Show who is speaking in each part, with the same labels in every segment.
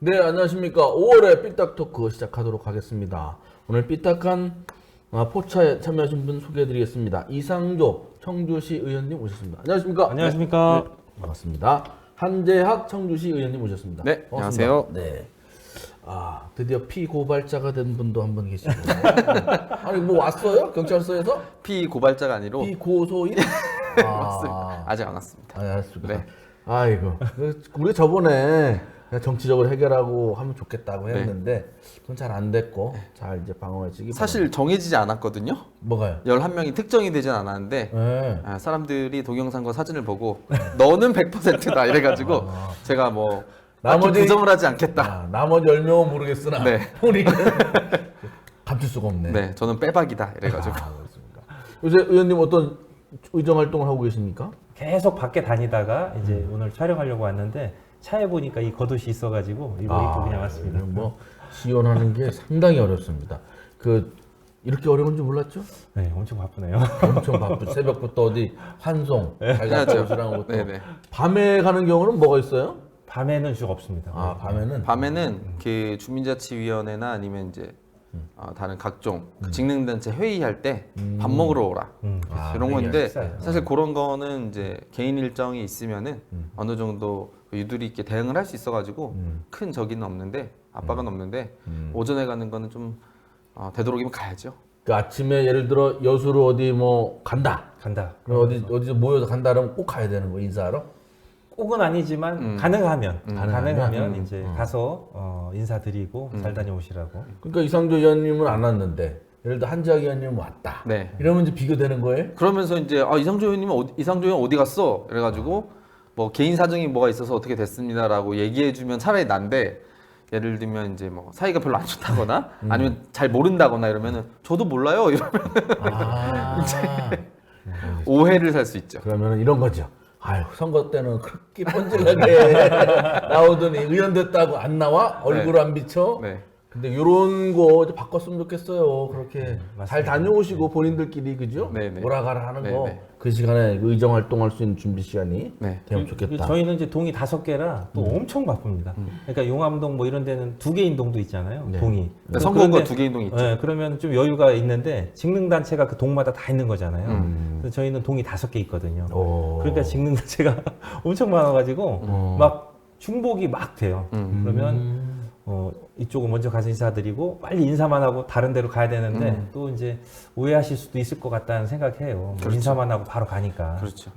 Speaker 1: 네, 안녕하십니까. 5월에 삐딱 토크 시작하도록 하겠습니다. 오늘 삐딱한 포차에 참여하신 분 소개해드리겠습니다. 이상조 청주시 의원님 오셨습니다. 안녕하십니까.
Speaker 2: 안녕하십니까.
Speaker 1: 네, 반갑습니다. 한재학 청주시 의원님 오셨습니다.
Speaker 3: 네,
Speaker 1: 반갑습니다.
Speaker 3: 안녕하세요.
Speaker 1: 네. 드디어 피고발자가 된 분도 한 분 계시고. 아니, 뭐 왔어요? 경찰서에서?
Speaker 3: 피고발자가 아니로
Speaker 1: 피고소인?
Speaker 3: 맞습니다. 아직 안 왔습니다.
Speaker 1: 알았습니다.
Speaker 3: 네.
Speaker 1: 아이고, 우리 저번에 그냥 정치적으로 해결하고 하면 좋겠다고 했는데 그건 잘 안 됐고 잘 이제 방어해지기
Speaker 3: 사실 정해지지 않았거든요.
Speaker 1: 뭐가요?
Speaker 3: 11명이 특정이 되진 않았는데
Speaker 1: 네.
Speaker 3: 사람들이 동영상과 사진을 보고 너는 100%다 이래가지고 제가 뭐 나머지 부정을 하지 않겠다.
Speaker 1: 나머지 10명은 모르겠으나
Speaker 3: 네.
Speaker 1: 우리는 감출 수가 없네.
Speaker 3: 네, 저는 빼박이다 이래가지고.
Speaker 1: 그렇습니다. 요새 의원님 어떤 의정 활동을 하고 계십니까?
Speaker 2: 계속 밖에 다니다가 이제 오늘 촬영하려고 왔는데 차에 보니까 이 겉옷이 있어가지고 이거 입고 그냥 왔습니다.
Speaker 1: 뭐 지원하는 게 상당히 어렵습니다. 이렇게 어려운 줄 몰랐죠?
Speaker 2: 네, 엄청 바쁘네요.
Speaker 1: 엄청 바쁘. 새벽부터 어디 환송 잘 갔다 오시라는 것도.
Speaker 3: 네네.
Speaker 1: 밤에 가는 경우는 뭐가 있어요?
Speaker 2: 밤에는 쭉 없습니다.
Speaker 1: 밤에는
Speaker 3: 그 주민자치위원회나 아니면 이제 다른 각종 그 직능단체 회의할 때 밥 먹으러 오라 이런 건데
Speaker 2: 식사요.
Speaker 3: 사실 그런 거는 이제 개인 일정이 있으면은 어느 정도 유두리 있게 대응을 할 수 있어가지고 큰 적이는 없는데 압박은 없는데 오전에 가는 거는 좀 되도록이면 가야죠.
Speaker 1: 그 아침에 예를 들어 여수로 어디 뭐 간다.
Speaker 2: 간다.
Speaker 1: 그럼 어디서 모여서 간다 그러면 꼭 가야 되는 거 인사하러?
Speaker 2: 꼭은 아니지만 가능하면
Speaker 1: 가능하면?
Speaker 2: 이제 가서 인사드리고 잘 다녀오시라고.
Speaker 1: 그러니까 이상조 의원님은 안 왔는데 예를 들어 한지학 의원님은 왔다.
Speaker 3: 네.
Speaker 1: 이러면 이제 비교되는 거예요?
Speaker 3: 그러면서 이제 이상조 의원님은 이상조 의원 어디 갔어? 이래가지고 뭐 개인 사정이 뭐가 있어서 어떻게 됐습니다라고 얘기해주면 차라리 난데 예를 들면 이제 뭐 사이가 별로 안 좋다거나 아니면 잘 모른다거나 이러면은 저도 몰라요 이러면 오해를 살 수 있죠.
Speaker 1: 그러면 이런 거죠. 아유 선거 때는 그렇게 번질나게 나오더니 의원 됐다고 안 나와? 얼굴 안 비쳐?
Speaker 3: 네.
Speaker 1: 근데 이런 거 이제 바꿨으면 좋겠어요. 그렇게
Speaker 2: 맞습니다.
Speaker 1: 잘 다녀오시고 본인들끼리 그죠?
Speaker 3: 네네.
Speaker 1: 오라가라 하는 거.
Speaker 3: 네네.
Speaker 1: 그 시간에 의정 활동할 수 있는 준비 시간이
Speaker 3: 네.
Speaker 1: 되면 좋겠다.
Speaker 2: 저희는 이제 동이 5개라 또 엄청 바쁩니다. 그러니까 용암동 뭐 이런 데는 2개인 동도 있잖아요.
Speaker 1: 네.
Speaker 2: 동이.
Speaker 3: 네, 선거구가
Speaker 2: 그런데
Speaker 3: 2개인 동이 있죠.
Speaker 2: 네, 그러면 좀 여유가 있는데 직능단체가 그 동마다 다 있는 거잖아요. 그래서 저희는 동이 5개 있거든요.
Speaker 1: 오.
Speaker 2: 그러니까 직능단체가 엄청 많아가지고 막 중복이 막 돼요. 그러면 이쪽은 먼저 가서 인사드리고 빨리 인사만 하고 다른 데로 가야 되는데 또 이제 오해하실 수도 있을 것 같다는 생각해요. 뭐
Speaker 3: 그렇죠.
Speaker 2: 인사만 하고 바로 가니까.
Speaker 3: 그렇죠.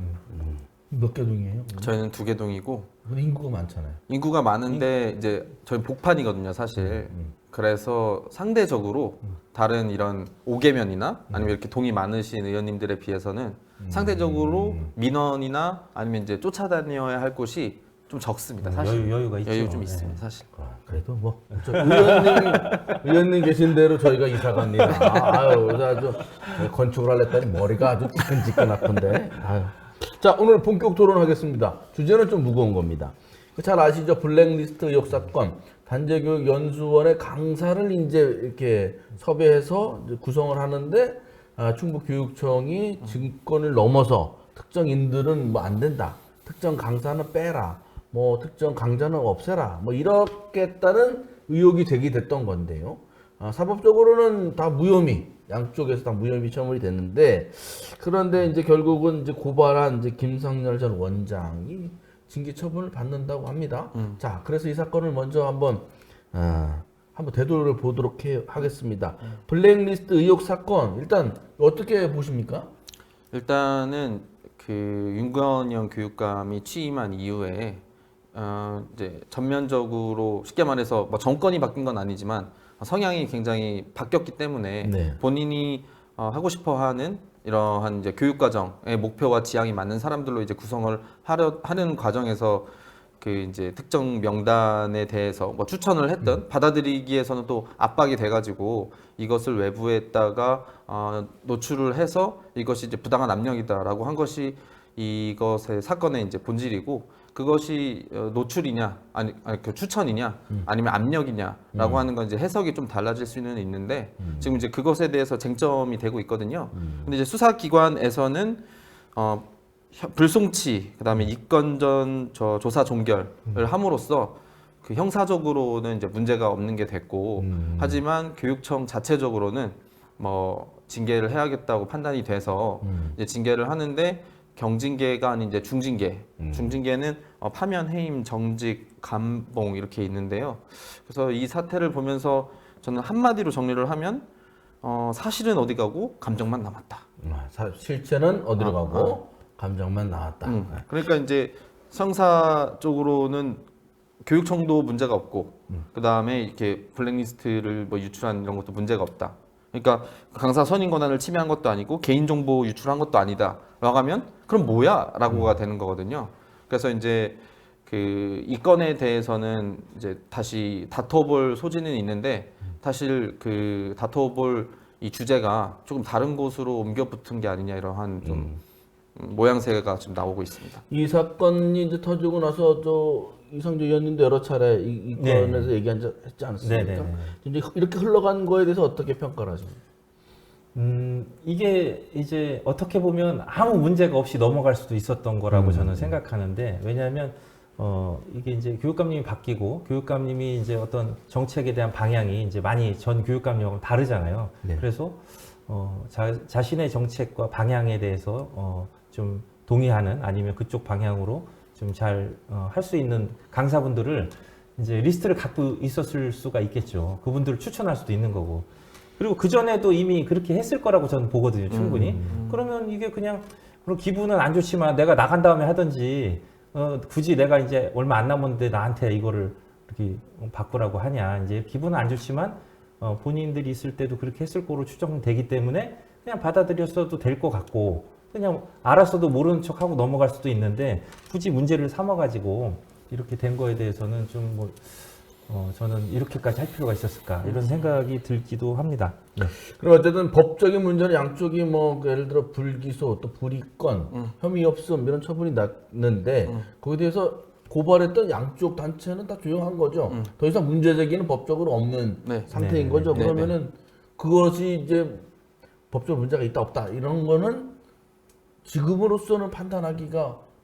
Speaker 1: 몇 개 동이에요?
Speaker 3: 저희는 2개 동이고
Speaker 1: 근데 인구가 많잖아요.
Speaker 3: 인구가 많은데 이제 저희 복판이거든요, 사실. 그래서 상대적으로 다른 이런 5개면이나 아니면 이렇게 동이 많으신 의원님들에 비해서는 상대적으로 민원이나 아니면 이제 쫓아다녀야 할 곳이 좀 적습니다, 사실.
Speaker 2: 여유가 있죠.
Speaker 3: 여유 좀
Speaker 2: 네.
Speaker 3: 있습니다, 사실.
Speaker 1: 그래도 뭐 의원님 계신 대로 저희가 이사 갑니다. 아유, 아주 건축을 하려더니 머리가 아주 지끈지끈 아픈데. 아유. 자, 오늘 본격 토론하겠습니다. 주제는 좀 무거운 겁니다. 잘 아시죠? 블랙리스트 의혹 사건. 단재교육연수원의 강사를 이제 이렇게 섭외해서 이제 구성을 하는데 충북교육청이 증권을 넘어서 특정인들은 뭐 안 된다. 특정 강사는 빼라. 뭐 특정 강좌는 없애라. 뭐 이렇게 했다는 의혹이 제기됐던 건데요. 사법적으로는 다 무혐의, 양쪽에서 다 무혐의 처벌이 됐는데 그런데 이제 결국은 이제 고발한 이제 김상렬 전 원장이 징계 처분을 받는다고 합니다. 자, 그래서 이 사건을 먼저 한번 되돌려 보도록 하겠습니다. 블랙리스트 의혹 사건 일단 어떻게 보십니까?
Speaker 3: 일단은 그 윤건영 교육감이 취임한 이후에 이제 전면적으로 쉽게 말해서 뭐 정권이 바뀐 건 아니지만 성향이 굉장히 바뀌었기 때문에
Speaker 1: 네.
Speaker 3: 본인이 하고 싶어하는 이러한 이제 교육과정의 목표와 지향이 맞는 사람들로 이제 구성을 하는 과정에서 그 이제 특정 명단에 대해서 뭐 추천을 했던 받아들이기에서는 또 압박이 돼가지고 이것을 외부에다가 노출을 해서 이것이 이제 부당한 압력이다라고 한 것이 이것의 사건의 이제 본질이고 그것이 노출이냐 아니 그 추천이냐 아니면 압력이냐라고 하는 건 이제 해석이 좀 달라질 수는 있는데 지금 이제 그것에 대해서 쟁점이 되고 있거든요. 근데 이제 수사기관에서는 불송치 그다음에 이건전 조사 종결을 함으로써 그 형사적으로는 이제 문제가 없는 게 됐고 하지만 교육청 자체적으로는 뭐 징계를 해야겠다고 판단이 돼서 이제 징계를 하는데 경징계가 아닌 이제 중징계. 중징계는 파면, 해임, 정직, 감봉 이렇게 있는데요. 그래서 이 사태를 보면서 저는 한마디로 정리를 하면 사실은 어디 가고 감정만 남았다.
Speaker 1: 실체는 어디로 가고 감정만 나왔다.
Speaker 3: 그러니까 이제 형사 쪽으로는 교육청도 문제가 없고 그 다음에 이렇게 블랙리스트를 뭐 유출한 이런 것도 문제가 없다. 그러니까 강사 선임 권한을 침해한 것도 아니고 개인정보 유출한 것도 아니다.라고 하면 그럼 뭐야?라고가 되는 거거든요. 그래서 이제 그 이 건에 대해서는 이제 다시 다퉈볼 소지는 있는데 사실 그 다퉈볼 이 주제가 조금 다른 곳으로 옮겨 붙은 게 아니냐 이러한 좀 모양새가 지금 나오고 있습니다.
Speaker 1: 이 사건이 이제 터지고 나서 이성재 의원님도 여러 차례 이 건에서 얘기한 적 했지 않습니까?
Speaker 2: 네네.
Speaker 1: 이제 이렇게 흘러간 거에 대해서 어떻게 평가를 하십니까?
Speaker 2: 이게 이제 어떻게 보면 아무 문제가 없이 넘어갈 수도 있었던 거라고 저는 생각하는데, 왜냐하면 이게 이제 교육감님이 바뀌고 교육감님이 이제 어떤 정책에 대한 방향이 이제 많이 전 교육감님하고 다르잖아요.
Speaker 1: 네.
Speaker 2: 그래서 자신의 정책과 방향에 대해서 좀 동의하는, 아니면 그쪽 방향으로 좀 잘 할 수 있는 강사분들을 이제 리스트를 갖고 있었을 수가 있겠죠. 그분들을 추천할 수도 있는 거고. 그리고 그 전에도 이미 그렇게 했을 거라고 저는 보거든요, 충분히. 그러면 이게 그냥 그럼 기분은 안 좋지만 내가 나간 다음에 하든지, 굳이 내가 이제 얼마 안 남았는데 나한테 이거를 이렇게 바꾸라고 하냐. 이제 기분은 안 좋지만 본인들이 있을 때도 그렇게 했을 거로 추정되기 때문에 그냥 받아들였어도 될 것 같고, 그냥 알았어도 모르는 척하고 넘어갈 수도 있는데 굳이 문제를 삼아가지고 이렇게 된 거에 대해서는 좀 저는 이렇게까지 할 필요가 있었을까 이런 생각이 들기도 합니다. 네.
Speaker 1: 그럼 어쨌든 법적인 문제는 양쪽이 뭐 예를 들어 불기소 또 불이건 혐의 없음 이런 처분이 났는데 거기에 대해서 고발했던 양쪽 단체는 다 조용한 거죠. 더 이상 문제 제기는 법적으로 없는
Speaker 3: 네.
Speaker 1: 상태인
Speaker 2: 네.
Speaker 1: 거죠.
Speaker 3: 네.
Speaker 1: 그러면은 그것이 이제 법적 문제가 있다 없다 이런 거는 지금으로서는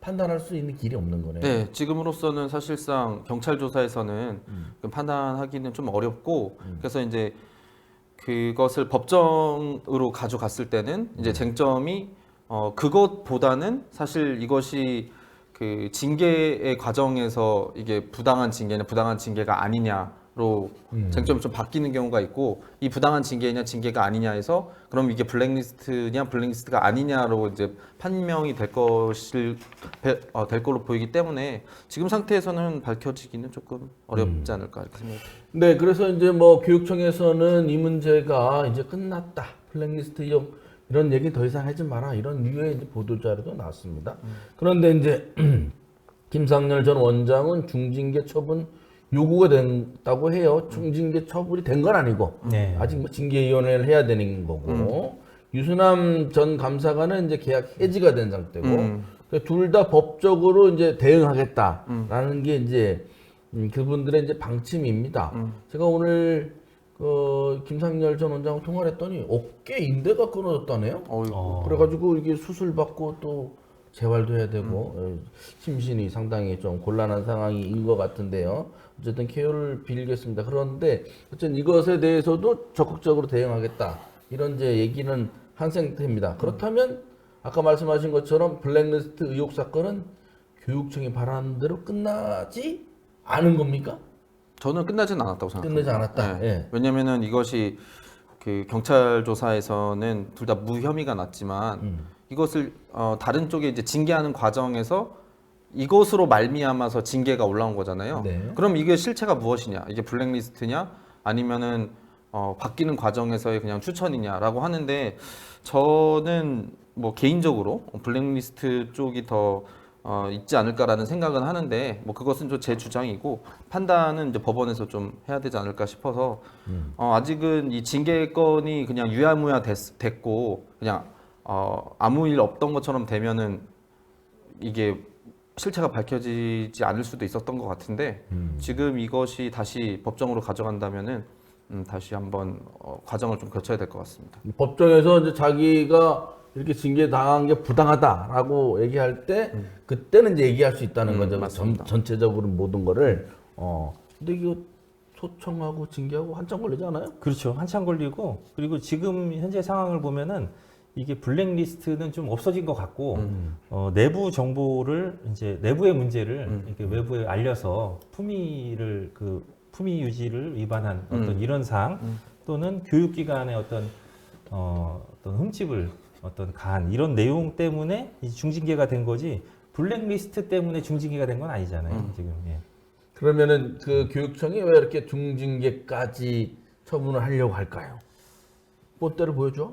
Speaker 1: 판단할 수 있는 길이 없는 거네요.
Speaker 3: 네, 지금으로서는 사실상 경찰 조사에서는 그 판단하기는 좀 어렵고, 그래서 이제 그것을 법정으로 가져갔을 때는 이제 쟁점이 그것보다는 사실 이것이 그 징계의 과정에서 이게 부당한 징계냐 부당한 징계가 아니냐로 쟁점이 좀 바뀌는 경우가 있고, 이 부당한 징계냐 징계가 아니냐에서 그럼 이게 블랙리스트냐 블랙리스트가 아니냐로 이제 판명이 될 걸로 보이기 때문에 지금 상태에서는 밝혀지기는 조금 어렵지 않을까 이렇게 생각합니다.
Speaker 1: 네, 그래서 이제 뭐 교육청에서는 이 문제가 이제 끝났다. 블랙리스트 이런 얘기 더 이상 하지 마라. 이런 류의 이제 보도 자료도 나왔습니다. 그런데 이제 김상렬 전 원장은 중징계 처분 요구가 됐다고 해요. 중징계 처분이 된 건 아니고
Speaker 2: 네.
Speaker 1: 아직 뭐 징계위원회를 해야 되는 거고 유수남 전 감사관은 이제 계약 해지가 된 상태고 둘 다 법적으로 이제 대응하겠다라는 게 이제 그분들의 이제 방침입니다. 제가 오늘 김상렬 전 원장하고 통화를 했더니 어깨 인대가 끊어졌다네요. 그래가지고 이게 수술 받고 또 재활도 해야 되고 심신이 상당히 좀 곤란한 상황인 것 같은데요. 어쨌든 케어를 빌겠습니다. 그런데 어쨌든 이것에 대해서도 적극적으로 대응하겠다 이런 이제 얘기는 한 상태입니다. 그렇다면 아까 말씀하신 것처럼 블랙리스트 의혹 사건은 교육청이 바라는 대로 끝나지 않은 겁니까?
Speaker 3: 저는 끝나지는 않았다고 생각합니다.
Speaker 1: 끝나지 않았다.
Speaker 3: 네.
Speaker 1: 예.
Speaker 3: 왜냐면은 이것이 그 경찰 조사에서는 둘 다 무혐의가 났지만 이것을 다른 쪽에 이제 징계하는 과정에서 이것으로 말미암아서 징계가 올라온 거잖아요.
Speaker 1: 네.
Speaker 3: 그럼 이게 실체가 무엇이냐? 이게 블랙리스트냐? 아니면은 바뀌는 과정에서의 그냥 추천이냐라고 하는데 저는 뭐 개인적으로 블랙리스트 쪽이 더 있지 않을까라는 생각은 하는데 뭐 그것은 좀 제 주장이고 판단은 이제 법원에서 좀 해야 되지 않을까 싶어서 아직은 이 징계건이 그냥 유야무야 됐고 그냥 아무 일 없던 것처럼 되면은 이게 실체가 밝혀지지 않을 수도 있었던 것 같은데 지금 이것이 다시 법정으로 가져간다면은 다시 한번 과정을 좀 거쳐야 될 것 같습니다.
Speaker 1: 법정에서 이제 자기가 이렇게 징계 당한 게 부당하다라고 얘기할 때 그때는 이제 얘기할 수 있다는 거죠.
Speaker 3: 맞습니다.
Speaker 1: 전체적으로 모든 거를 근데 이거 소청하고 징계하고 한참 걸리지 않아요?
Speaker 2: 그렇죠. 한참 걸리고 그리고 지금 현재 상황을 보면은 이게 블랙리스트는 좀 없어진 것 같고 내부 정보를 이제 내부의 문제를 이렇게 외부에 알려서 품위 유지를 위반한 어떤 이런 사항 또는 교육기관의 어떤 흠집을 어떤 가한 이런 내용 때문에 이 중징계가 된 거지 블랙리스트 때문에 중징계가 된 건 아니잖아요. 지금. 예.
Speaker 1: 그러면은 그 교육청이 왜 이렇게 중징계까지 처분을 하려고 할까요? 뽀대를 보여줘?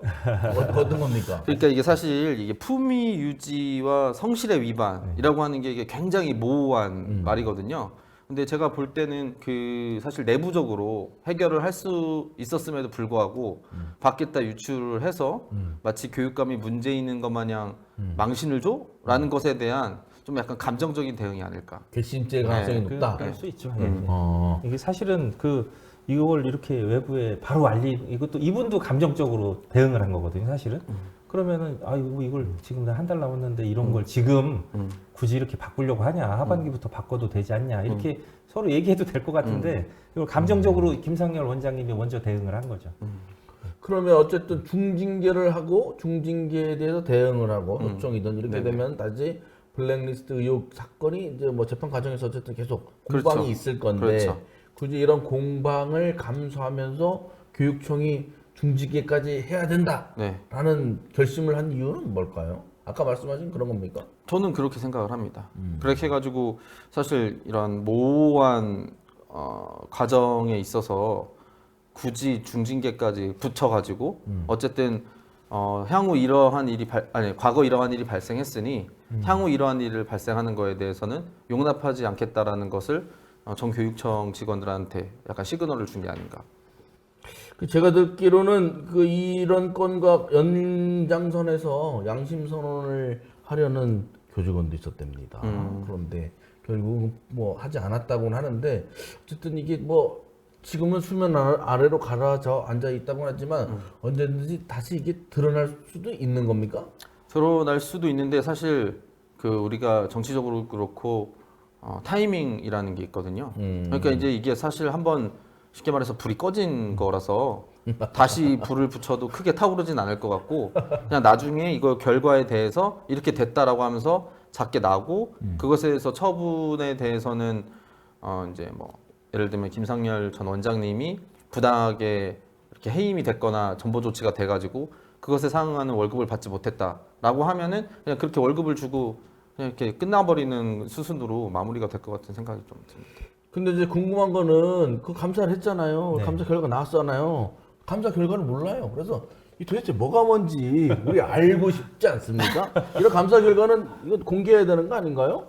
Speaker 1: 어떤 겁니까?
Speaker 3: 그러니까 이게 사실 이게 품위 유지와 성실의 위반이라고 하는 게 이게 굉장히 모호한 말이거든요. 근데 제가 볼 때는 그 사실 내부적으로 해결을 할 수 있었음에도 불구하고 밖에다 유출을 해서 마치 교육감이 문제 있는 것 마냥 망신을 줘라는 것에 대한 좀 약간 감정적인 대응이 아닐까.
Speaker 1: 괘씸죄 가능성이
Speaker 2: 그-
Speaker 1: 높다.
Speaker 2: 그럴 수 있죠. 이게 사실은 이걸 이렇게 외부에 바로 이것도 이분도 감정적으로 대응을 한 거거든요, 사실은. 그러면은 이걸 지금 한 달 남았는데 이런 걸 지금 굳이 이렇게 바꾸려고 하냐? 하반기부터 바꿔도 되지 않냐? 이렇게 서로 얘기해도 될 것 같은데 이걸 감정적으로 김상열 원장님이 먼저 대응을 한 거죠.
Speaker 1: 그러면 어쨌든 중징계를 하고 중징계에 대해서 대응을 하고 소청이든 이렇게
Speaker 3: 네네.
Speaker 1: 되면 다시 블랙리스트 의혹 사건이 이제 뭐 재판 과정에서 어쨌든 계속 공방이
Speaker 3: 그렇죠.
Speaker 1: 있을 건데
Speaker 3: 그렇죠.
Speaker 1: 굳이 이런 공방을 감수하면서 교육청이 중징계까지 해야 된다라는
Speaker 3: 네.
Speaker 1: 결심을 한 이유는 뭘까요? 아까 말씀하신 그런 겁니까?
Speaker 3: 저는 그렇게 생각을 합니다. 그렇게 해가지고 사실 이런 모호한 과정에 있어서 굳이 중징계까지 붙여가지고 어쨌든 향후 이러한 일이 과거 이러한 일이 발생했으니 향후 이러한 일을 발생하는 거에 대해서는 용납하지 않겠다라는 것을 전 교육청 직원들한테 약간 시그널을 준 게 아닌가.
Speaker 1: 제가 듣기로는 이런 건과 연장선에서 양심 선언을 하려는 교직원도 있었답니다. 그런데 결국 뭐 하지 않았다고는 하는데 어쨌든 이게 뭐 지금은 수면 아래로 가라앉아 앉아 있다고 하지만 언제든지 다시 이게 드러날 수도 있는 겁니까?
Speaker 3: 드러날 수도 있는데 사실 우리가 정치적으로 그렇고 타이밍이라는 게 있거든요. 그러니까 이제 이게 사실 한번 쉽게 말해서 불이 꺼진 거라서 다시 불을 붙여도 크게 타오르진 않을 것 같고 그냥 나중에 이거 결과에 대해서 이렇게 됐다라고 하면서 작게 나고 그것에 대해서 처분에 대해서는 이제 뭐 예를 들면 김상열 전 원장님이 부당하게 이렇게 해임이 됐거나 전보 조치가 돼가지고 그것에 상응하는 월급을 받지 못했다라고 하면은 그냥 그렇게 월급을 주고 그냥 이렇게 끝나버리는 수순으로 마무리가 될 것 같은 생각이 좀 듭니다.
Speaker 1: 근데 이제 궁금한 거는 감사를 했잖아요.
Speaker 2: 네.
Speaker 1: 감사 결과 나왔잖아요. 감사 결과를 몰라요. 그래서 이 도대체 뭐가 뭔지 우리 알고 싶지 않습니까? 이런 감사 결과는 이거 공개해야 되는 거 아닌가요?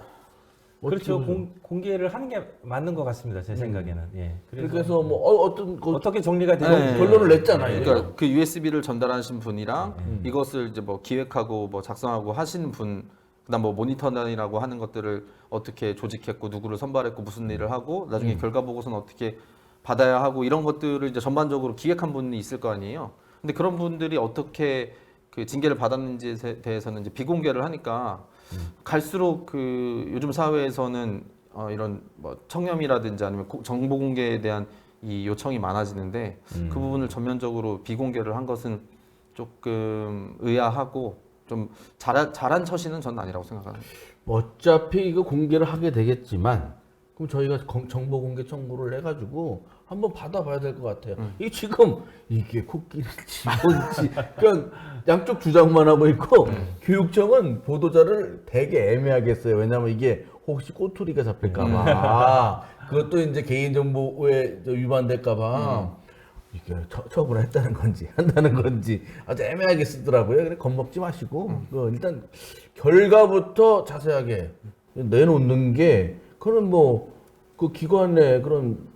Speaker 2: 그렇죠.
Speaker 1: 어떻게 보세요?
Speaker 2: 공개를 하는 게 맞는 것 같습니다. 제 생각에는. 예.
Speaker 1: 그래서 뭐 어떤
Speaker 2: 어떻게 정리가
Speaker 3: 네.
Speaker 2: 되는지
Speaker 1: 결론을 냈잖아요.
Speaker 3: 그러니까 그 USB를 전달하신 분이랑 이것을 이제 뭐 기획하고 뭐 작성하고 하신 분, 그다음 뭐 모니터링이라고 하는 것들을 어떻게 조직했고 누구를 선발했고 무슨 일을 하고 나중에 결과 보고서는 어떻게 받아야 하고 이런 것들을 이제 전반적으로 기획한 분이 있을 거 아니에요. 근데 그런 분들이 어떻게 그 징계를 받았는지에 대해서는 이제 비공개를 하니까 갈수록 요즘 사회에서는 이런 뭐 청렴이라든지 아니면 정보 공개에 대한 이 요청이 많아지는데 그 부분을 전면적으로 비공개를 한 것은 조금 의아하고 좀 잘한 처신은 저는 아니라고 생각합니다.
Speaker 1: 어차피 이거 공개를 하게 되겠지만 그럼 저희가 정보 공개 청구를 해가지고 한번 받아봐야 될 것 같아요. 이게 지금 이게 코끼리인지 뭔지 그냥 양쪽 주장만 하고 있고 교육청은 보도자를 되게 애매하게 써요. 왜냐하면 이게 혹시 꼬투리가 잡힐까봐 그것도 이제 개인정보에 위반될까봐 이게 처분을 했다는 건지 한다는 건지 아주 애매하게 쓰더라고요. 그래 겁먹지 마시고 일단 결과부터 자세하게 내놓는 게 그런 뭐 그 기관의 그런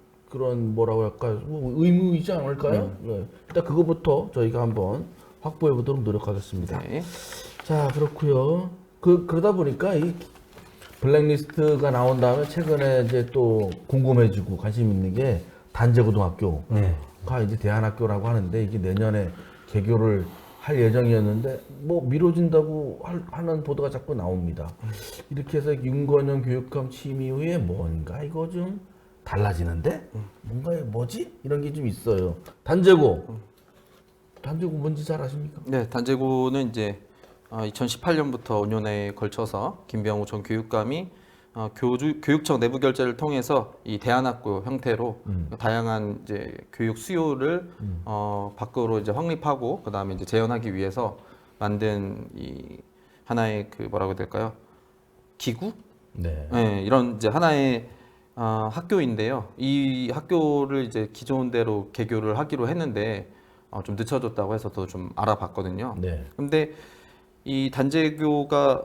Speaker 1: 뭐라고 할까요? 뭐 의무이지 않을까요? 네. 일단 그거부터 저희가 한번 확보해 보도록 노력하겠습니다.
Speaker 3: 네.
Speaker 1: 자 그렇고요. 그러다 보니까 이 블랙리스트가 나온 다음에 최근에 이제 또 궁금해지고 관심 있는 게 단재고등학교가 이제 대안학교라고 하는데 이게 내년에 개교를 할 예정이었는데 뭐 미뤄진다고 하는 보도가 자꾸 나옵니다. 이렇게 해서 윤건영 교육감 취임 이후에 뭔가 이거 좀 달라지는데 뭔가 뭐지? 이런 게 좀 있어요. 단제고 뭔지 잘 아십니까?
Speaker 3: 네, 단제고는 이제 2018년부터 5년에 걸쳐서 김병우 전 교육감이 교육청 내부 결재를 통해서 이 대안학교 형태로 다양한 이제 교육 수요를 밖으로 이제 확립하고 그 다음에 이제 재현하기 위해서 만든 이 하나의 그 뭐라고 해야 될까요? 기구?
Speaker 1: 네.
Speaker 3: 네, 이런 이제 하나의 학교인데요. 이 학교를 이제 기존대로 개교를 하기로 했는데 좀 늦춰졌다고 해서 또 좀 알아봤거든요.
Speaker 1: 네.
Speaker 3: 근데 이 단제교가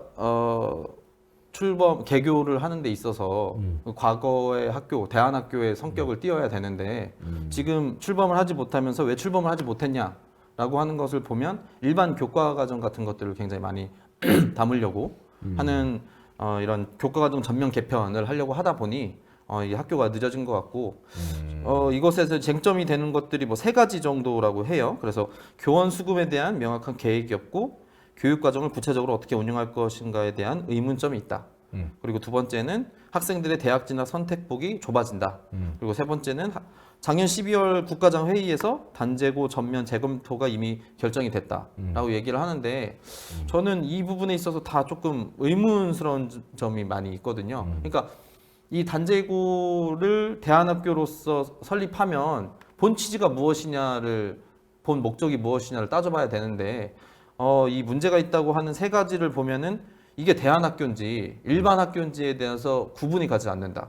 Speaker 3: 개교를 하는 데 있어서 과거의 학교, 대안학교의 성격을 띄어야 되는데 지금 출범을 하지 못하면서 왜 출범을 하지 못했냐라고 하는 것을 보면 일반 교과과정 같은 것들을 굉장히 많이 담으려고 하는 이런 교과과정 전면 개편을 하려고 하다 보니 이 학교가 늦어진 것 같고 이것에서 쟁점이 되는 것들이 뭐 3가지 정도라고 해요. 그래서 교원 수급에 대한 명확한 계획이 없고 교육과정을 구체적으로 어떻게 운영할 것인가에 대한 의문점이 있다. 그리고 2번째는 학생들의 대학 진학 선택폭이 좁아진다. 그리고 3번째는 작년 12월 국가장 회의에서 단제고 전면 재검토가 이미 결정이 됐다라고 얘기를 하는데 저는 이 부분에 있어서 다 조금 의문스러운 점이 많이 있거든요. 그러니까 이 단제고를 대안학교로서 설립하면 본 취지가 무엇이냐를 본 목적이 무엇이냐를 따져봐야 되는데 이 문제가 있다고 하는 3가지를 보면은 이게 대안학교인지 일반 학교인지에 대해서 구분이 가지 않는다.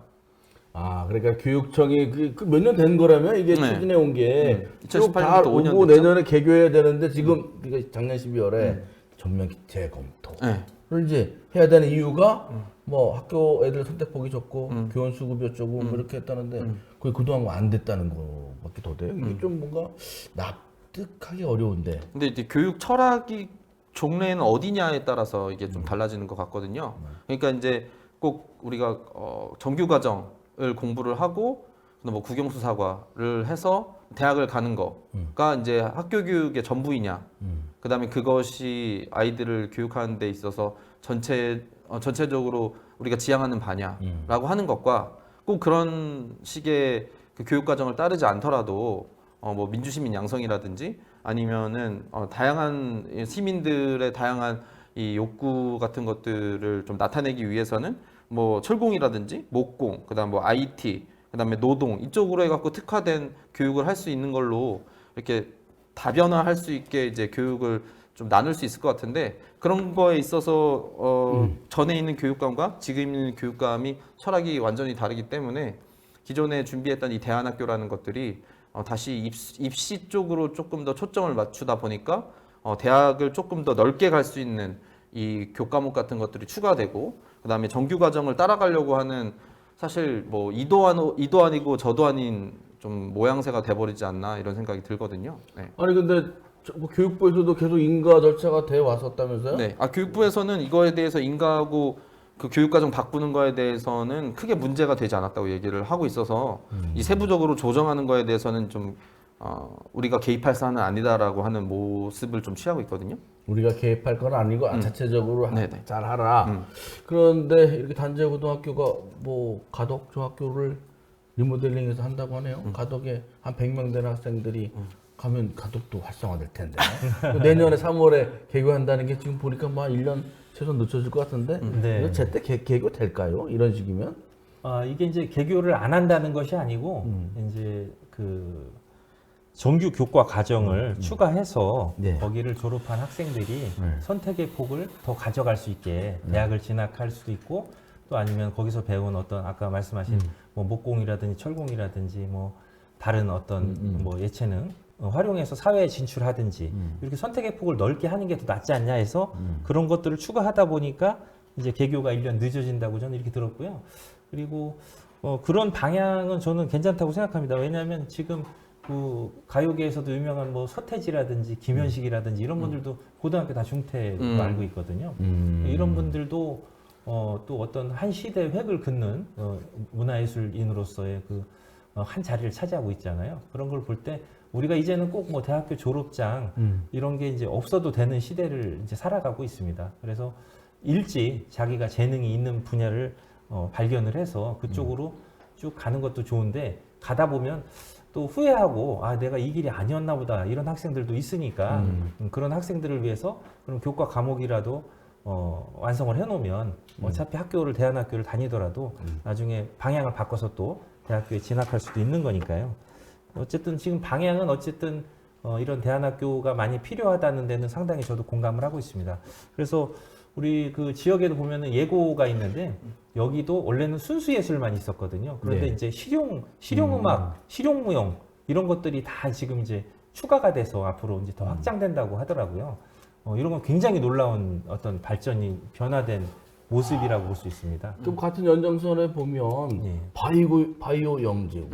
Speaker 1: 아, 그러니까 교육청이 몇 년 된 거라면 이게
Speaker 3: 네.
Speaker 1: 추진해 온 게
Speaker 3: 2018년부터 5년
Speaker 1: 오고
Speaker 3: 됐죠?
Speaker 1: 내년에 개교해야 되는데 지금 그러니까 작년 12월에 전면 재검토를
Speaker 3: 네.
Speaker 1: 이제 해야 되는 이유가 뭐 학교 애들 선택폭이 적고 교원 수급이 어쩌고 뭐 이렇게 했다는데 그게 그동안 안 됐다는 거밖에 더 돼요. 이게 좀 뭔가 납득하기 어려운데.
Speaker 3: 근데 이제 교육 철학이 종래는 어디냐에 따라서 이게 좀 달라지는 것 같거든요. 그러니까 이제 꼭 우리가 정규 과정을 공부를 하고 뭐 국영수사과를 해서 대학을 가는 거가 이제 학교 교육의 전부이냐. 그다음에 그것이 아이들을 교육하는 데 있어서 전체적으로 우리가 지향하는 바냐라고 하는 것과 꼭 그런 식의 그 교육 과정을 따르지 않더라도 뭐 민주시민 양성이라든지 아니면은 다양한 시민들의 다양한 이 욕구 같은 것들을 좀 나타내기 위해서는 뭐 철공이라든지 목공, 그다음 뭐 IT, 그다음에 노동 이쪽으로 해갖고 특화된 교육을 할 수 있는 걸로 이렇게 다변화할 수 있게 이제 교육을 좀 나눌 수 있을 것 같은데 그런 거에 있어서 전에 있는 교육감과 지금 있는 교육감이 철학이 완전히 다르기 때문에 기존에 준비했던 이 대안학교라는 것들이 다시 입시 쪽으로 조금 더 초점을 맞추다 보니까 대학을 조금 더 넓게 갈 수 있는 이 교과목 같은 것들이 추가되고 그다음에 정규 과정을 따라가려고 하는 사실 뭐 이도 아니고 저도 아닌 좀 모양새가 돼버리지 않나 이런 생각이 들거든요. 네.
Speaker 1: 아니 근데 뭐 교육부에서도 계속 인가 절차가 돼 왔었다면서요?
Speaker 3: 네. 교육부에서는 이거에 대해서 인가하고 그 교육과정 바꾸는 거에 대해서는 크게 문제가 되지 않았다고 얘기를 하고 있어서 이 세부적으로 조정하는 거에 대해서는 좀 우리가 개입할 사안은 아니다라고 하는 모습을 좀 취하고 있거든요.
Speaker 1: 우리가 개입할 건 아니고 자체적으로
Speaker 3: 네네.
Speaker 1: 잘 하라. 그런데 이렇게 단제고등학교가 뭐 가덕 중학교를 리모델링해서 한다고 하네요. 가덕에 한 100명 되는 학생들이 가면 가덕도 활성화될 텐데. 내년에 3월에 개교한다는 게 지금 보니까 뭐 1년 최소 늦춰질 것 같은데.
Speaker 2: 네.
Speaker 1: 이거 제때 개교 될까요? 이런 식이면?
Speaker 2: 이게 이제 개교를 안 한다는 것이 아니고 이제 그 정규 교과 과정을 추가해서
Speaker 1: 네.
Speaker 2: 거기를 졸업한 학생들이 선택의 폭을 더 가져갈 수 있게 대학을 진학할 수도 있고 또 아니면 거기서 배운 어떤 아까 말씀하신 뭐 목공이라든지 철공이라든지 뭐 다른 어떤 뭐 예체능 활용해서 사회에 진출하든지 이렇게 선택의 폭을 넓게 하는 게 더 낫지 않냐 해서 그런 것들을 추가하다 보니까 이제 개교가 1년 늦어진다고 저는 이렇게 들었고요. 그리고 그런 방향은 저는 괜찮다고 생각합니다. 왜냐하면 지금 그 가요계에서도 유명한 뭐 서태지라든지 김현식이라든지 이런 분들도 고등학교 다 중퇴로 알고 있거든요. 이런 분들도 또 어떤 한 시대의 획을 긋는 문화예술인으로서의 그 한 자리를 차지하고 있잖아요. 그런 걸 볼 때 우리가 이제는 꼭 뭐 대학교 졸업장 이런 게 이제 없어도 되는 시대를 이제 살아가고 있습니다. 그래서 일찍 자기가 재능이 있는 분야를 발견을 해서 그쪽으로 쭉 가는 것도 좋은데 가다 보면 또 후회하고 아 내가 이 길이 아니었나 보다 이런 학생들도 있으니까 그런 학생들을 위해서 그런 교과 과목이라도 완성을 해놓으면 어차피 학교를 대안학교를 다니더라도 나중에 방향을 바꿔서 또 대학교에 진학할 수도 있는 거니까요. 어쨌든 지금 방향은 어쨌든 이런 대안학교가 많이 필요하다는 데는 상당히 저도 공감을 하고 있습니다. 그래서 우리 그 지역에도 보면은 예고가 있는데 여기도 원래는 순수 예술만 있었거든요. 그런데
Speaker 1: 네.
Speaker 2: 이제 실용음악, 실용무용 이런 것들이 다 지금 이제 추가가 돼서 앞으로 이제 더 확장된다고 하더라고요. 이런 건 굉장히 놀라운 어떤 발전이 변화된 모습이라고 볼 수 있습니다.
Speaker 1: 좀 같은 연장선에 보면
Speaker 2: 예.
Speaker 1: 바이오 영재고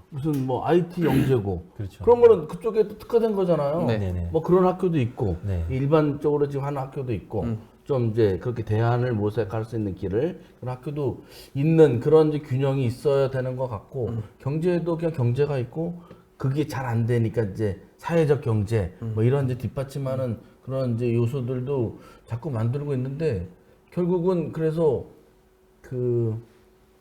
Speaker 1: 무슨 뭐 IT 영재고
Speaker 2: 그렇죠.
Speaker 1: 그런 거는 그쪽에 또 특화된 거잖아요.
Speaker 3: 네.
Speaker 2: 네네.
Speaker 1: 뭐 그런 학교도 있고
Speaker 2: 네.
Speaker 1: 일반적으로 지금 하는 학교도 있고 좀 이제 그렇게 대안을 모색할 수 있는 길을 그런 학교도 있는 그런 이제 균형이 있어야 되는 것 같고 경제도 그냥 경제가 있고 그게 잘 안 되니까 이제 사회적 경제 뭐 이런 이제 뒷받침하는 그런 이제 요소들도 자꾸 만들고 있는데 결국은 그래서 그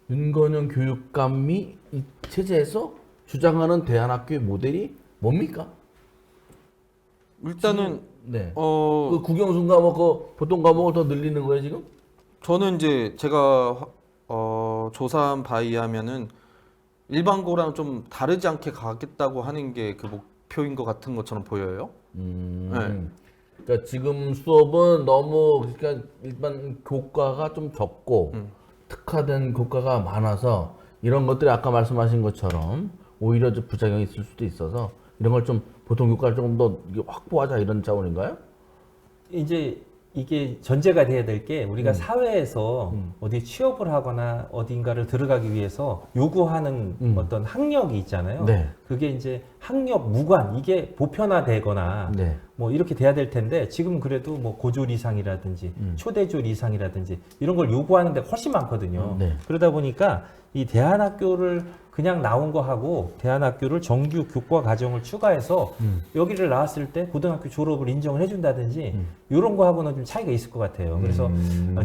Speaker 1: 윤건영 교육감이 이 체제에서 주장하는 대안학교의 모델이 뭡니까?
Speaker 3: 일단은
Speaker 1: 네.
Speaker 3: 어
Speaker 1: 그 국영순 과목, 그 보통 과목을 더 늘리는 거예요 지금?
Speaker 3: 저는 이제 제가 조사한 바에 의하면은 일반고랑 좀 다르지 않게 가겠다고 하는 게 그 목표인 것 같은 것처럼 보여요.
Speaker 1: 그러니까 지금 수업은 너무 그러니까 일반 교과가 좀 적고 특화된 교과가 많아서 이런 것들이 아까 말씀하신 것처럼 오히려 좀 부작용이 있을 수도 있어서 이런 걸 좀 보통 교과를 조금 더 이게 확보하자 이런 차원인가요?
Speaker 2: 이제 이게 전제가 돼야 될 게 우리가 사회에서 어디 취업을 하거나 어딘가를 들어가기 위해서 요구하는 어떤 학력이 있잖아요.
Speaker 1: 네.
Speaker 2: 그게 이제 학력 무관 이게 보편화되거나
Speaker 1: 네.
Speaker 2: 뭐 이렇게 돼야 될 텐데 지금 그래도 뭐 고졸 이상이라든지 초대졸 이상이라든지 이런 걸 요구하는 데가 훨씬 많거든요.
Speaker 1: 네.
Speaker 2: 그러다 보니까 이 대안학교를 그냥 나온 거 하고 대안학교를 정규 교과 과정을 추가해서 여기를 나왔을 때 고등학교 졸업을 인정을 해준다든지 이런 거 하고는 좀 차이가 있을 것 같아요. 그래서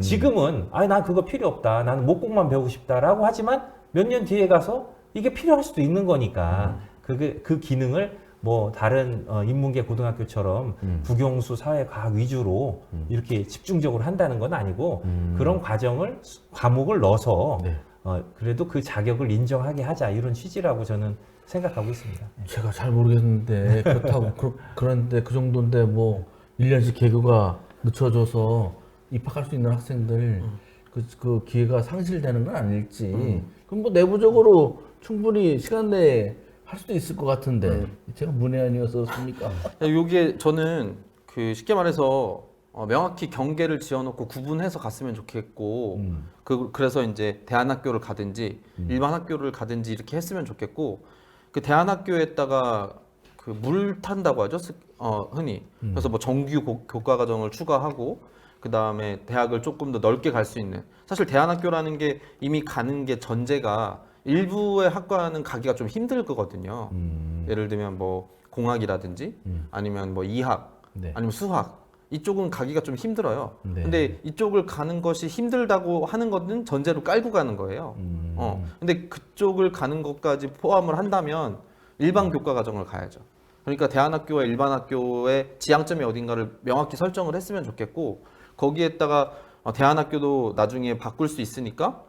Speaker 2: 지금은 난 그거 필요 없다. 나는 목공만 배우고 싶다라고 하지만 몇 년 뒤에 가서 이게 필요할 수도 있는 거니까 그 기능을 뭐 다른 인문계 고등학교처럼 국영수 사회과학 위주로 이렇게 집중적으로 한다는 건 아니고 그런 과목을 넣어서
Speaker 1: 네.
Speaker 2: 그래도 그 자격을 인정하게 하자 이런 취지라고 저는 생각하고 있습니다.
Speaker 1: 제가 잘 모르겠는데 그렇다고 그런데 그 정도인데 뭐 1년씩 개교가 늦춰져서 입학할 수 있는 학생들 그 기회가 상실되는 건 아닐지 그럼 뭐 내부적으로 충분히 시간 내에 할 수도 있을 것 같은데 제가 문외한이었습니까?
Speaker 3: 요게 저는 그 쉽게 말해서 명확히 경계를 지어놓고 구분해서 갔으면 좋겠고 그래서 이제 대안학교를 가든지 일반 학교를 가든지 이렇게 했으면 좋겠고 그 대안학교에다가 그 물 탄다고 하죠 흔히 그래서 뭐 정규 교과 과정을 추가하고 그 다음에 대학을 조금 더 넓게 갈 수 있는 사실 대안학교라는 게 이미 가는 게 전제가 일부의 학과는 가기가 좀 힘들 거거든요. 예를 들면 뭐 공학이라든지 아니면 뭐 이학
Speaker 1: 네.
Speaker 3: 아니면 수학 이쪽은 가기가 좀 힘들어요.
Speaker 1: 네.
Speaker 3: 근데 이쪽을 가는 것이 힘들다고 하는 것은 전제로 깔고 가는 거예요. 근데 그쪽을 가는 것까지 포함을 한다면 일반 교과 과정을 가야죠. 그러니까 대안학교와 일반 학교의 지향점이 어딘가를 명확히 설정을 했으면 좋겠고 거기에다가 대안학교도 나중에 바꿀 수 있으니까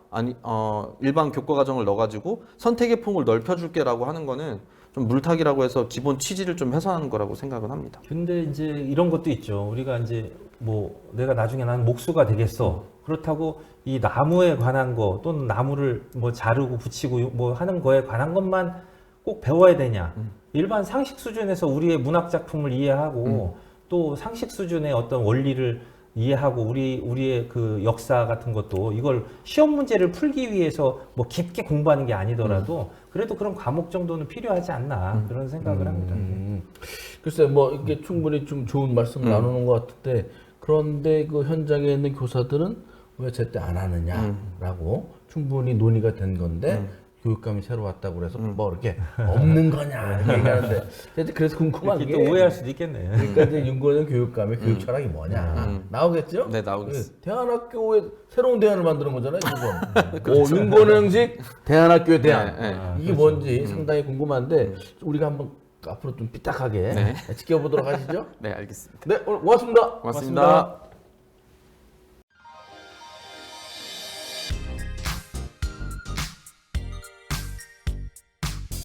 Speaker 3: 일반 교과 과정을 넣어가지고 선택의 폭을 넓혀줄게라고 하는 거는 좀 물타기라고 해서 기본 취지를 좀 훼손하는 거라고 생각을 합니다.
Speaker 2: 근데 이제 이런 것도 있죠. 우리가 이제 뭐 내가 나중에 나는 목수가 되겠어. 그렇다고 이 나무에 관한 거 또는 나무를 뭐 자르고 붙이고 뭐 하는 거에 관한 것만 꼭 배워야 되냐. 일반 상식 수준에서 우리의 문학 작품을 이해하고 또 상식 수준의 어떤 원리를 이해하고 우리의 그 역사 같은 것도 이걸 시험 문제를 풀기 위해서 뭐 깊게 공부하는 게 아니더라도 그래도 그런 과목 정도는 필요하지 않나 그런 생각을 합니다.
Speaker 1: 글쎄 뭐 이게 충분히 좀 좋은 말씀 나누는 것 같은데 그런데 그 현장에 있는 교사들은 왜 제때 안 하느냐라고 충분히 논의가 된 건데 교육감이 새로 왔다고 그래서 뭐 이렇게 없는 거냐 이렇게 얘기하는데 그래서 궁금한
Speaker 2: 이렇게
Speaker 1: 게
Speaker 2: 또 오해할 수도 있겠네.
Speaker 1: 그러니까 이제 윤건영 교육감의 교육 철학이 뭐냐 나오겠죠?
Speaker 3: 네, 나오겠습니다.
Speaker 1: 대안학교에 새로운 대안을 만드는 거잖아요, 이건. 오, 윤건영식 대안학교의 대안.
Speaker 3: 네,
Speaker 1: 이게 뭔지 상당히 궁금한데 우리가 한번 앞으로 좀 삐딱하게 지켜보도록 하시죠.
Speaker 3: 네, 알겠습니다.
Speaker 1: 네, 오늘 고맙습니다.
Speaker 3: 고맙습니다.